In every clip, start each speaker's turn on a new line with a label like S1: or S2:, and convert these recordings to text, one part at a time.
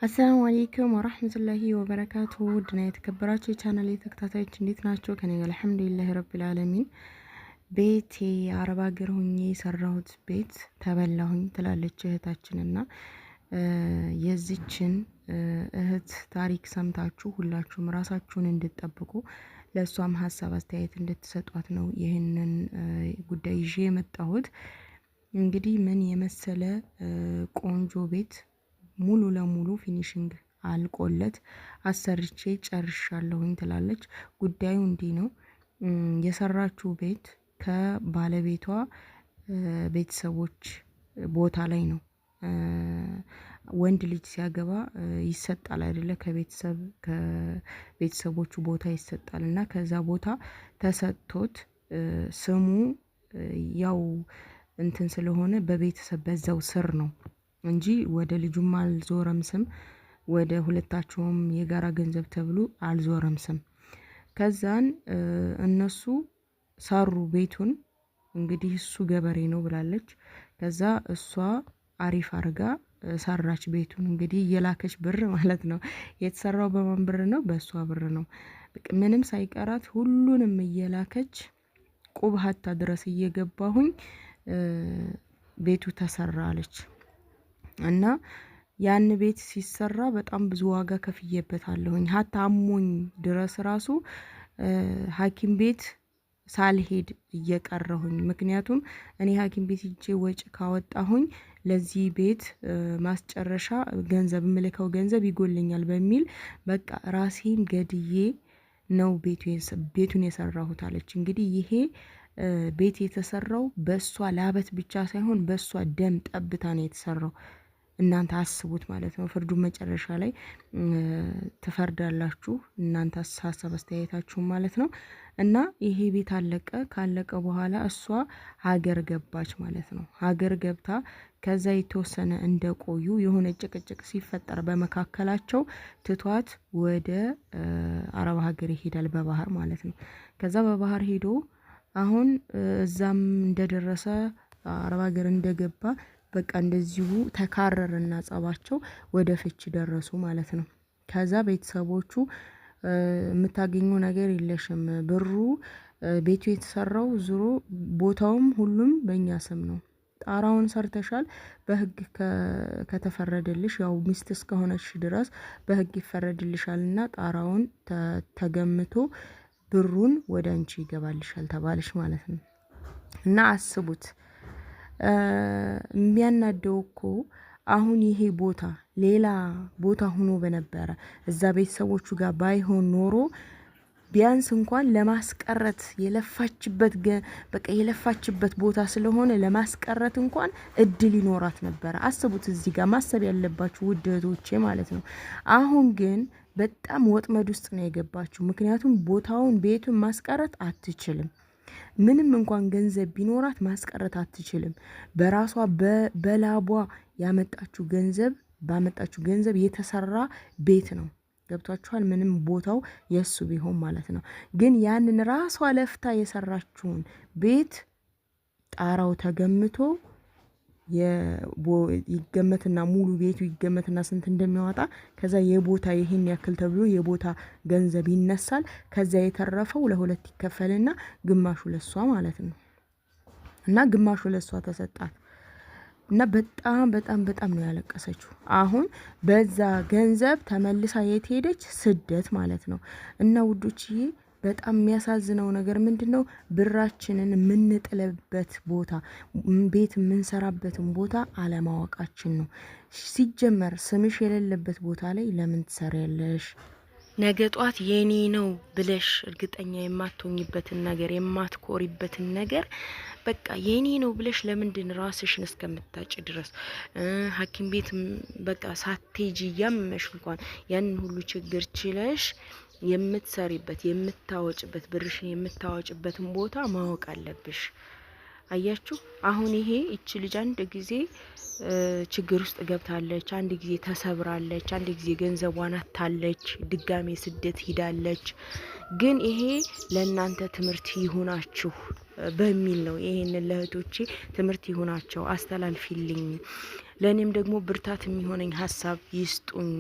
S1: አሰላሙ አለይኩም ወራህመቱላሂ ወበረካቱ ድና የተከበራችሁ የቻናሌ ተከታታዮች እንዴት ናቸው? ከኔ ጋር አልሐምዱሊላህ ረቢል ዓለሚን። ቤቴ አረብ ሀገር ሆኜ የሰራሁት ቤት ተበላሁኝ ትላለች እህታችንና የዚችን እህት ታሪክ ሰምታችሁ ሁላችሁም ራሳችሁን እንድትጠብቁ ለሷም ሀሳብ አስተያየት እንድትሰጧት ነው ይህንን ጉዳይ ይዤ የመጣሁት። እንግዲህ ምን የመሰለ ቆንጆ ቤት ሙሉ ለሙሉ ፊኒሽንግ አልቆለት አሰርቼ ጨርሻለሁኝ ትላለች። ጉዳዩ እንዲህ ነው። የሰራችው ቤት ከባለቤቷ ቤተሰቦች ቦታ ላይ ነው። ወንድ ልጅ ሲያገባ ይሰጣል አይደለ? ከቤተሰቦቹ ቦታ ይሰጣል እና ከዛ ቦታ ተሰጥቶት ስሙ ያው እንትን ስለሆነ በቤተሰብ በዛው ስር ነው እንጂ ወደ ልጁም አልዞረም ስም፣ ወደ ሁለታቸውም የጋራ ገንዘብ ተብሎ አልዞረም ስም። ከዛን እነሱ ሰሩ ቤቱን። እንግዲህ እሱ ገበሬ ነው ብላለች። ከዛ እሷ አሪፍ አርጋ ሰራች ቤቱን። እንግዲህ እየላከች ብር ማለት ነው። የተሰራው በማን ብር ነው? በእሷ ብር ነው። ምንም ሳይቀራት ሁሉንም እየላከች ቁብ ሀታ ድረስ እየገባሁኝ ቤቱ ተሰራ አለች። እና ያን ቤት ሲሰራ በጣም ብዙ ዋጋ ከፍዬበታለሁኝ። ሀታ አሞኝ ድረስ ራሱ ሐኪም ቤት ሳልሄድ እየቀረሁኝ። ምክንያቱም እኔ ሐኪም ቤት ሄጄ ወጪ ካወጣሁኝ ለዚህ ቤት ማስጨረሻ ገንዘብ ምልከው ገንዘብ ይጎልኛል በሚል በቃ ራሴን ገድዬ ነው ቤቱን የሰራሁት አለች። እንግዲህ ይሄ ቤት የተሰራው በሷ ላበት ብቻ ሳይሆን በሷ ደም ጠብታ ነው የተሰራው። እናንተ አስቡት ማለት ነው። ፍርዱን መጨረሻ ላይ ትፈርዳላችሁ እናንተ ሀሳብ አስተያየታችሁ ማለት ነው። እና ይሄ ቤት አለቀ። ካለቀ በኋላ እሷ ሀገር ገባች ማለት ነው። ሀገር ገብታ ከዛ የተወሰነ እንደቆዩ የሆነ ጭቅጭቅ ሲፈጠር በመካከላቸው ትቷት ወደ አረብ ሀገር ይሄዳል፣ በባህር ማለት ነው። ከዛ በባህር ሄዶ አሁን እዛም እንደደረሰ አረብ ሀገር እንደገባ በቃ እንደዚሁ ተካረረና ጸባቸው ወደ ፍች ደረሱ ማለት ነው። ከዛ ቤተሰቦቹ የምታገኘው ነገር የለሽም፣ ብሩ ቤቱ የተሰራው ዙሮ ቦታውም ሁሉም በእኛ ስም ነው፣ ጣራውን ሰርተሻል፣ በህግ ከተፈረደልሽ ያው ሚስት እስከሆነች ድረስ በህግ ይፈረድልሻልና ጣራውን ተገምቶ ብሩን ወደ አንቺ ይገባልሻል ተባለሽ ማለት ነው። እና አስቡት የሚያናደው እኮ አሁን ይሄ ቦታ ሌላ ቦታ ሆኖ በነበረ እዛ ቤተሰቦቹ ጋር ባይሆን ኖሮ ቢያንስ እንኳን ለማስቀረት የለፋችበት ቦታ ስለሆነ ለማስቀረት እንኳን እድል ይኖራት ነበረ። አስቡት፣ እዚህ ጋር ማሰብ ያለባችሁ ውድ እህቶቼ ማለት ነው። አሁን ግን በጣም ወጥመድ ውስጥ ነው የገባችሁ። ምክንያቱም ቦታውን ቤቱን ማስቀረት አትችልም። ምንም እንኳን ገንዘብ ቢኖራት ማስቀረት አትችልም። በራሷ በላቧ ባመጣችው ገንዘብ የተሰራ ቤት ነው። ገብቷችኋል? ምንም ቦታው የሱ ቢሆን ማለት ነው። ግን ያንን ራሷ ለፍታ የሰራችውን ቤት ጣራው ተገምቶ ይገመትና ሙሉ ቤቱ ይገመትና ስንት እንደሚያወጣ ከዛ የቦታ ይሄን ያክል ተብሎ የቦታ ገንዘብ ይነሳል። ከዛ የተረፈው ለሁለት ይከፈልና ግማሹ ለሷ ማለት ነው። እና ግማሹ ለሷ ተሰጣት እና በጣም ነው ያለቀሰችው። አሁን በዛ ገንዘብ ተመልሳ የት ሄደች? ስደት ማለት ነው። እና ውዶችዬ በጣም የሚያሳዝነው ነገር ምንድነው? ብራችንን የምንጥልበት ቦታ፣ ቤት የምንሰራበትን ቦታ አለማወቃችን ነው። ሲጀመር ስምሽ የሌለበት ቦታ ላይ ለምን ትሰሪያለሽ? ነገ ጧት የኔ ነው ብለሽ እርግጠኛ የማትሆኝበትን ነገር የማትኮሪበትን ነገር በቃ የኔ ነው ብለሽ ለምንድን ራስሽን እስከምታጭ ድረስ ሐኪም ቤት በቃ ሳትሄጂ ያመሽ እንኳን ያንን ሁሉ ችግር ችለሽ የምትሰሪበት የምታወጭበት ብርሽን የምታወጭበትን ቦታ ማወቅ አለብሽ። አያችሁ፣ አሁን ይሄ እቺ ልጅ አንድ ጊዜ ችግር ውስጥ ገብታለች፣ አንድ ጊዜ ተሰብራለች፣ አንድ ጊዜ ገንዘቧን አታለች፣ ድጋሜ ስደት ሂዳለች። ግን ይሄ ለእናንተ ትምህርት ይሁናችሁ በሚል ነው። ይሄንን ለእህቶቼ ትምህርት ይሁናቸው አስተላልፊልኝ። ለእኔም ደግሞ ብርታት የሚሆነኝ ሀሳብ ይስጡኝ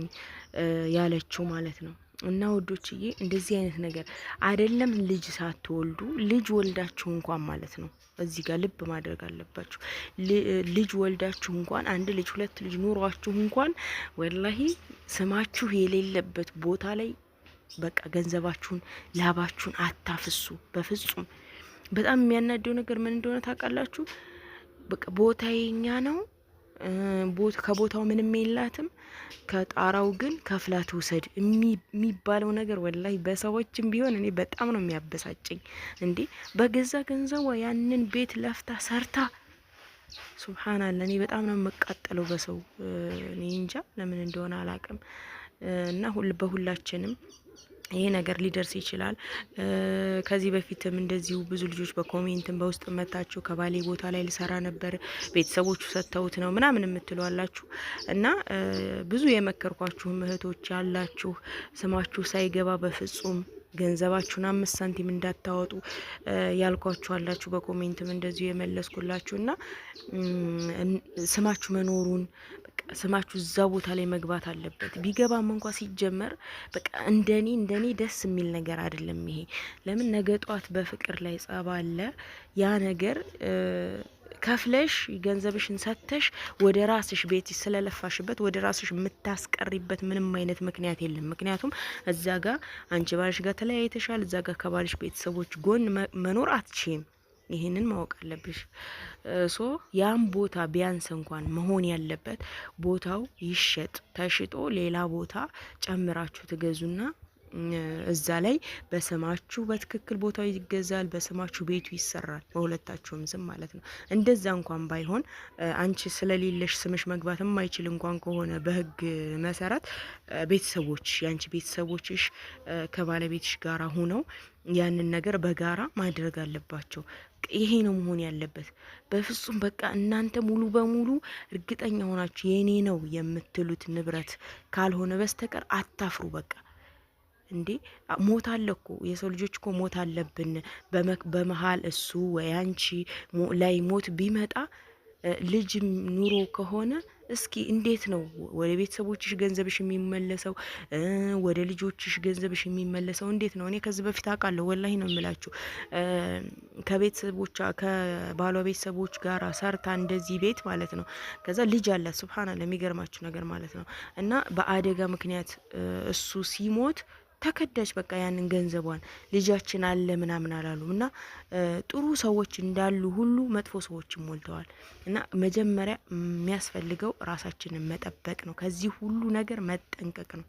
S1: ያለችው ማለት ነው። እና ውዶችዬ እንደዚህ አይነት ነገር አይደለም ልጅ ሳትወልዱ ልጅ ወልዳችሁ እንኳን ማለት ነው እዚህ ጋር ልብ ማድረግ አለባችሁ። ልጅ ወልዳችሁ እንኳን አንድ ልጅ ሁለት ልጅ ኑሯችሁ እንኳን ወላሂ ስማችሁ የሌለበት ቦታ ላይ በቃ ገንዘባችሁን ላባችሁን አታፍሱ በፍጹም። በጣም የሚያናደው ነገር ምን እንደሆነ ታውቃላችሁ? በቃ ቦታዬኛ ነው ከቦታው ምንም የላትም ከጣራው ግን ከፍላት ውሰድ የሚባለው ነገር ወላሂ በሰዎችም ቢሆን እኔ በጣም ነው የሚያበሳጨኝ። እንዴ በገዛ ገንዘቧ ያንን ቤት ለፍታ ሰርታ ሱብሃንአላህ። እኔ በጣም ነው የምቃጠለው በሰው እኔ እንጃ ለምን እንደሆነ አላቅም። እና በሁላችንም ይሄ ነገር ሊደርስ ይችላል። ከዚህ በፊትም እንደዚሁ ብዙ ልጆች በኮሜንትም በውስጥ መታችሁ ከባሌ ቦታ ላይ ልሰራ ነበር ቤተሰቦቹ ሰጥተውት ነው ምናምን የምትሏላችሁ እና ብዙ የመከርኳችሁ እህቶች ያላችሁ ስማችሁ ሳይገባ በፍጹም ገንዘባችሁን 5 ሳንቲም እንዳታወጡ ያልኳችሁ አላችሁ። በኮሜንትም እንደዚሁ የመለስኩላችሁ እና ስማችሁ መኖሩን ስማችሁ እዛ ቦታ ላይ መግባት አለበት። ቢገባም እንኳ ሲጀመር በቃ እንደኔ ደስ የሚል ነገር አይደለም ይሄ። ለምን ነገ ጧት በፍቅር ላይ ጸባ አለ። ያ ነገር ከፍለሽ ገንዘብሽን ሰጥተሽ ወደ ራስሽ ቤት ስለለፋሽበት ወደ ራስሽ የምታስቀሪበት ምንም አይነት ምክንያት የለም። ምክንያቱም እዛ ጋር አንቺ ባልሽ ጋር ተለያይተሻል። እዛ ጋር ከባልሽ ቤተሰቦች ጎን መኖር አትችይም። ይሄንን ማወቅ አለብሽ። ሶ ያን ቦታ ቢያንስ እንኳን መሆን ያለበት ቦታው ይሸጥ፣ ተሽጦ ሌላ ቦታ ጨምራችሁ ትገዙና እዛ ላይ በስማችሁ በትክክል ቦታው ይገዛል፣ በስማችሁ ቤቱ ይሰራል፣ በሁለታችሁም ስም ማለት ነው። እንደዛ እንኳን ባይሆን አንቺ ስለሌለሽ ስምሽ መግባት የማይችል እንኳን ከሆነ በህግ መሰረት ቤተሰቦች ያንቺ ቤተሰቦችሽ ከባለቤትሽ ጋራ ሆነው ያንን ነገር በጋራ ማድረግ አለባቸው። ይሄ ነው መሆን ያለበት። በፍጹም በቃ እናንተ ሙሉ በሙሉ እርግጠኛ ሆናችሁ የኔ ነው የምትሉት ንብረት ካልሆነ በስተቀር አታፍሩ። በቃ እንዴ ሞት አለ እኮ የሰው ልጆች እኮ ሞት አለብን። በመሃል እሱ ወይ አንቺ ላይ ሞት ቢመጣ ልጅ ኑሮ ከሆነ እስኪ እንዴት ነው ወደ ቤተሰቦችሽ ገንዘብሽ የሚመለሰው? ወደ ልጆችሽ ገንዘብሽ የሚመለሰው እንዴት ነው? እኔ ከዚህ በፊት አውቃለሁ፣ ወላሂ ነው የምላችሁ። ከባሏ ቤተሰቦች ጋር ሰርታ እንደዚህ ቤት ማለት ነው። ከዛ ልጅ አላት ሱብሃንአላህ፣ የሚገርማችሁ ነገር ማለት ነው። እና በአደጋ ምክንያት እሱ ሲሞት ተከዳች። በቃ ያንን ገንዘቧን ልጃችን አለ ምናምን አላሉም። እና ጥሩ ሰዎች እንዳሉ ሁሉ መጥፎ ሰዎችም ሞልተዋል። እና መጀመሪያ የሚያስፈልገው ራሳችንን መጠበቅ ነው። ከዚህ ሁሉ ነገር መጠንቀቅ ነው።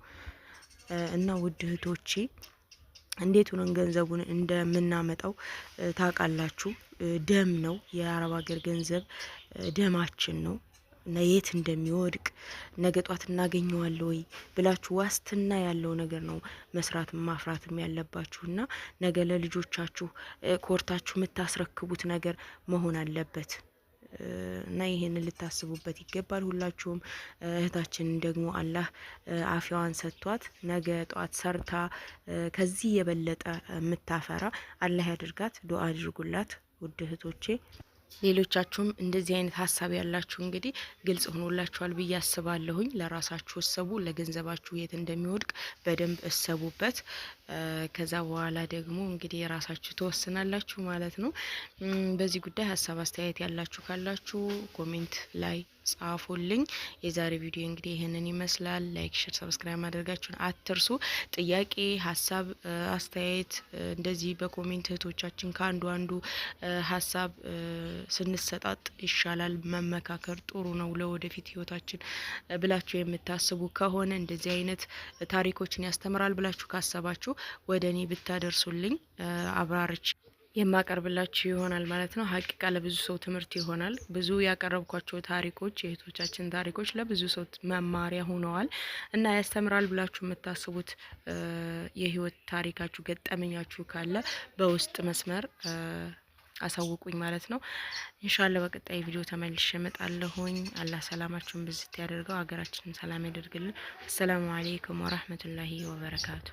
S1: እና ውድ እህቶቼ እንዴት ሆነን ገንዘቡን እንደምናመጣው ታውቃላችሁ። ደም ነው፣ የአረብ ሀገር ገንዘብ ደማችን ነው። እና የት እንደሚወድቅ ነገ ጧት እናገኘዋለን ወይ ብላችሁ ዋስትና ያለው ነገር ነው መስራትም ማፍራትም ያለባችሁና ነገ ለልጆቻችሁ ኮርታችሁ የምታስረክቡት ነገር መሆን አለበት። እና ይሄንን ልታስቡበት ይገባል ሁላችሁም። እህታችንን ደግሞ አላህ አፊያዋን ሰጥቷት ነገ ጧት ሰርታ ከዚህ የበለጠ የምታፈራ አላህ ያድርጋት። ዱአ አድርጉላት ውድ እህቶቼ። ሌሎቻችሁም እንደዚህ አይነት ሀሳብ ያላችሁ እንግዲህ ግልጽ ሆኖላችኋል ብዬ አስባለሁኝ። ለራሳችሁ እሰቡ፣ ለገንዘባችሁ የት እንደሚወድቅ በደንብ እሰቡበት። ከዛ በኋላ ደግሞ እንግዲህ የራሳችሁ ተወስናላችሁ ማለት ነው። በዚህ ጉዳይ ሀሳብ አስተያየት ያላችሁ ካላችሁ ኮሜንት ላይ ጻፉልኝ። የዛሬ ቪዲዮ እንግዲህ ይህንን ይመስላል። ላይክ፣ ሼር፣ ሰብስክራይብ ማድረጋችሁን አትርሱ። ጥያቄ፣ ሀሳብ፣ አስተያየት እንደዚህ በኮሜንት እህቶቻችን ከአንዱ አንዱ ሀሳብ ስንሰጣጥ ይሻላል። መመካከር ጥሩ ነው ለወደፊት ህይወታችን ብላችሁ የምታስቡ ከሆነ እንደዚህ አይነት ታሪኮችን ያስተምራል ብላችሁ ካሰባችሁ ወደ እኔ ብታደርሱልኝ አብራርች የማቀርብላችሁ ይሆናል ማለት ነው። ሀቂቃ ለብዙ ሰው ትምህርት ይሆናል። ብዙ ያቀረብኳቸው ታሪኮች የእህቶቻችን ታሪኮች ለብዙ ሰው መማሪያ ሆነዋል እና ያስተምራል ብላችሁ የምታስቡት የህይወት ታሪካችሁ ገጠመኛችሁ ካለ በውስጥ መስመር አሳውቁኝ ማለት ነው። ኢንሻአላህ በቀጣይ ቪዲዮ ተመልሼ እመጣለሁኝ። አላህ ሰላማችሁን ብዝት ያደርገው፣ ሀገራችንን ሰላም ያደርግልን። አሰላሙ አለይኩም ወራህመቱላሂ ወበረካቱ።